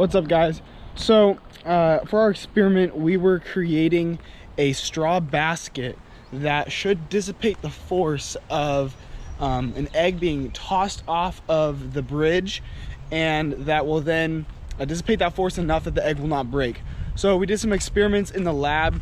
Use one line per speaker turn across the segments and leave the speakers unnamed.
What's up, guys? So for our experiment, we were creating a straw basket that should dissipate the force of an egg being tossed off of the bridge, and that will then dissipate that force enough that the egg will not break. So we did some experiments in the lab,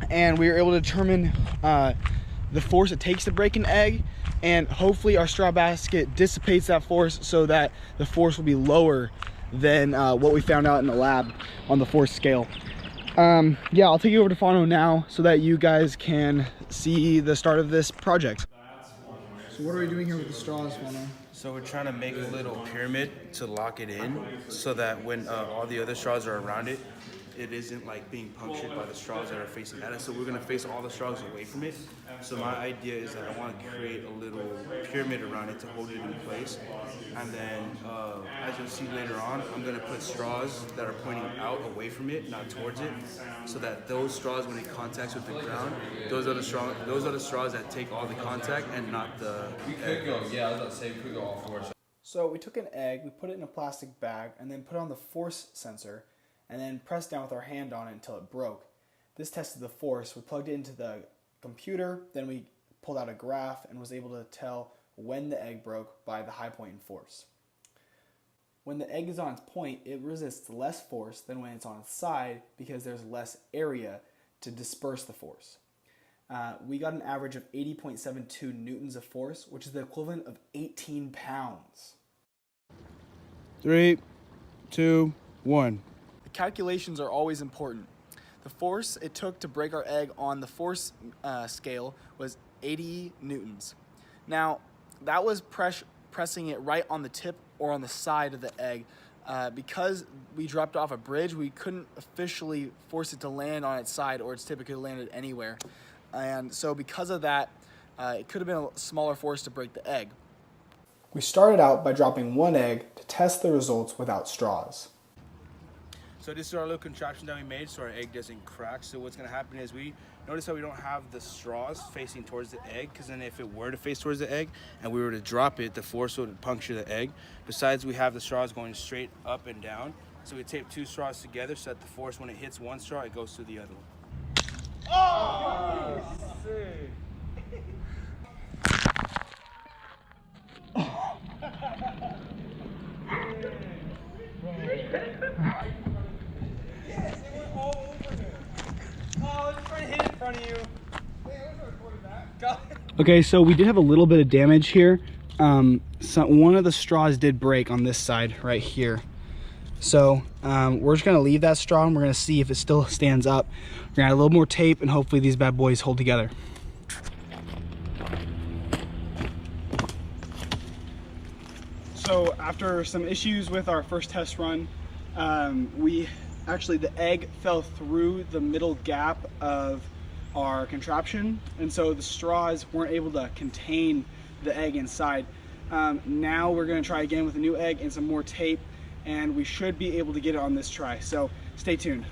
and we were able to determine the force it takes to break an egg, and hopefully our straw basket dissipates that force so that the force will be lower than what we found out in the lab on the force scale. Yeah, I'll take you over to Fano now so that you guys can see the start of this project. So what are we doing here with the straws, Fano?
So we're trying to make a little pyramid to lock it in so that when all the other straws are around it, it isn't like being punctured by the straws that are facing at us. So we're gonna face all the straws away from it. So my idea is that I want to create a little pyramid around it to hold it in place. And then as you'll see later on, I'm gonna put straws that are pointing out away from it, not towards it, so that those straws, when it contacts with the ground, those are the straws that take all the contact and not the egg.
Yeah, I was about to say we could go all four.
So we took an egg, we put it in a plastic bag, and then put on the force sensor, and then pressed down with our hand on it until it broke. This tested the force. We plugged it into the computer, then we pulled out a graph and was able to tell when the egg broke by the high point in force. When the egg is on its point, it resists less force than when it's on its side because there's less area to disperse the force. We got an average of 80.72 newtons of force, which is the equivalent of 18 pounds.
3, 2, 1.
Calculations are always important. The force it took to break our egg on the force scale was 80 newtons. Now, that was pressing it right on the tip or on the side of the egg. Because we dropped off a bridge, we couldn't officially force it to land on its side or its tip. It could have landed anywhere. And so because of that, it could have been a smaller force to break the egg. We started out by dropping one egg to test the results without straws.
So this is our little contraption that we made so our egg doesn't crack. So what's gonna happen is we notice how we don't have the straws facing towards the egg, because then if it were to face towards the egg and we were to drop it, the force would puncture the egg. Besides, we have the straws going straight up and down. So we tape two straws together so that the force, when it hits one straw, it goes through the other one.
Oh! Sick. Okay, so we did have a little bit of damage here. One of the straws did break on this side right here. So we're just gonna leave that straw and we're gonna see if it still stands up. We're gonna add a little more tape and hopefully these bad boys hold together. So after some issues with our first test run, the egg fell through the middle gap of our contraption, and so the straws weren't able to contain the egg inside. Now we're going to try again with a new egg and some more tape, and we should be able to get it on this try, so stay tuned.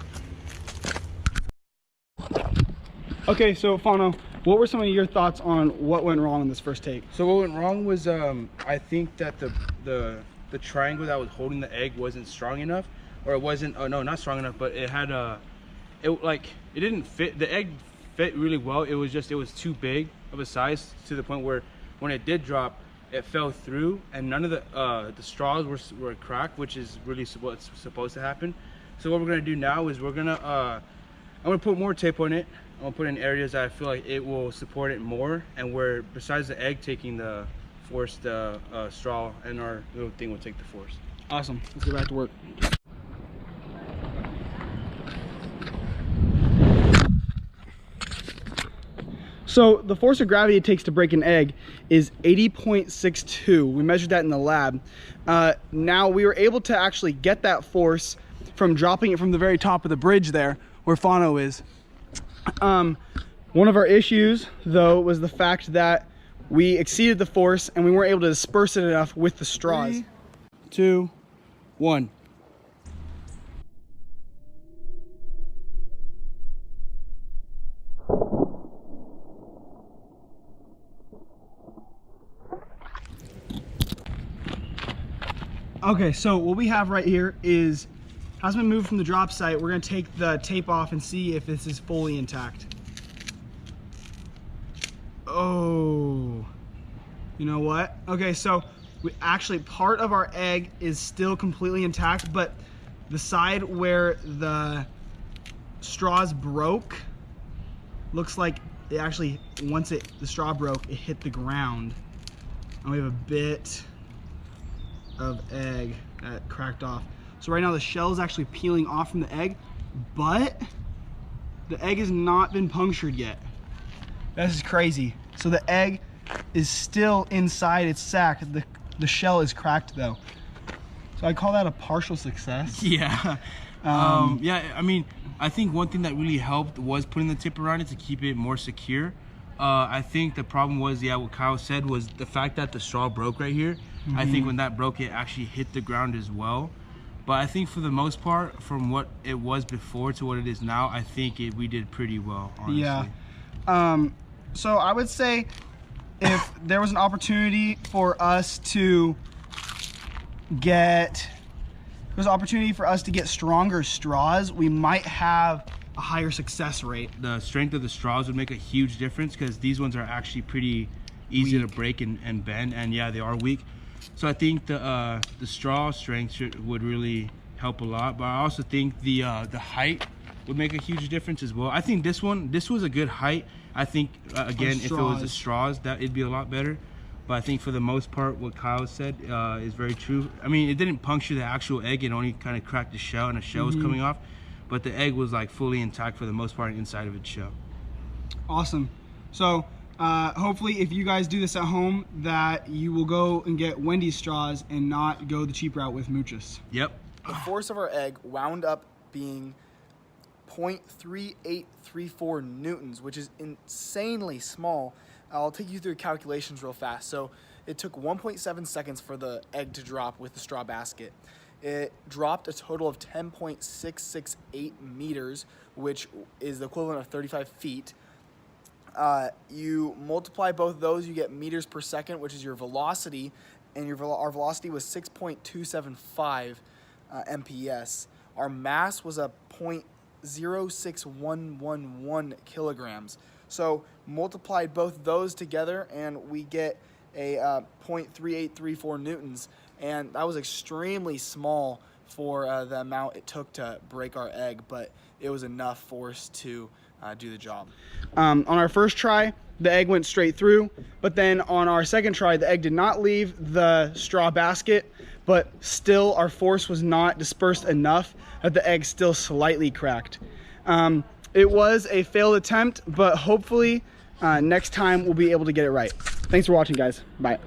Okay, so Fano, what were some of your thoughts on what went wrong in this first take?
So what went wrong was I think that the triangle that was holding the egg wasn't strong enough, or it wasn't, oh no, not strong enough, but it had it didn't fit. The egg fit really well. It was too big of a size to the point where when it did drop, it fell through, and none of the straws were cracked, which is really what's supposed to happen. So what we're gonna do now is I'm gonna put more tape on it. I'm gonna put in areas that I feel like it will support it more, and where besides the egg taking the force, the straw and our little thing will take the force.
Awesome, let's get back to work. So the force of gravity it takes to break an egg is 80.62. We measured that in the lab. Now we were able to actually get that force from dropping it from the very top of the bridge there, where Fano is. One of our issues, though, was the fact that we exceeded the force and we weren't able to disperse it enough with the straws.
3, 2, 1.
Okay, so what we have right here is Hasn't been moved from the drop site. We're gonna take the tape off and see if this is fully intact. Oh, you know what? Okay, so part of our egg is still completely intact, but the side where the straws broke looks like it actually, once the straw broke, it hit the ground. And we have a bit of egg that cracked off. So right now the shell is actually peeling off from the egg, but the egg has not been punctured yet. This is crazy. So the egg is still inside its sac. The shell is cracked though. So I call that a partial success.
Yeah. Yeah, I mean, I think one thing that really helped was putting the tip around it to keep it more secure. I think the problem was, yeah, what Kyle said was the fact that the straw broke right here. I think when that broke, it actually hit the ground as well. But I think for the most part, from what it was before to what it is now, I think we did pretty well, honestly.
Yeah. So I would say if there was an opportunity for us to get stronger straws, we might have a higher success rate.
The strength of the straws would make a huge difference because these ones are actually pretty easy to break and bend, and yeah, they are weak. So I think the straw strength would really help a lot, but I also think the height would make a huge difference as well. I think this was a good height. I think again, if it was the straws, that it'd be a lot better. But I think for the most part, what Kyle said is very true. I mean, it didn't puncture the actual egg; it only kind of cracked the shell, and the shell was coming off. But the egg was like fully intact for the most part inside of its shell.
Awesome. So hopefully, if you guys do this at home, that you will go and get Wendy's straws and not go the cheap route with Muchas.
Yep.
The force of our egg wound up being 0.3834 newtons, which is insanely small. I'll take you through calculations real fast. So it took 1.7 seconds for the egg to drop with the straw basket. It dropped a total of 10.668 meters, which is the equivalent of 35 feet. You multiply both those, you get meters per second, which is your velocity, and our velocity was 6.275 MPS. Our mass was a 0.06111 kilograms. So multiplied both those together, and we get a 0.3834 newtons, and that was extremely small for the amount it took to break our egg, but it was enough force to do the job. On our first try, the egg went straight through, but then on our second try, the egg did not leave the straw basket, but still our force was not dispersed enough that the egg still slightly cracked. It was a failed attempt, but hopefully next time we'll be able to get it right. Thanks for watching, guys. Bye.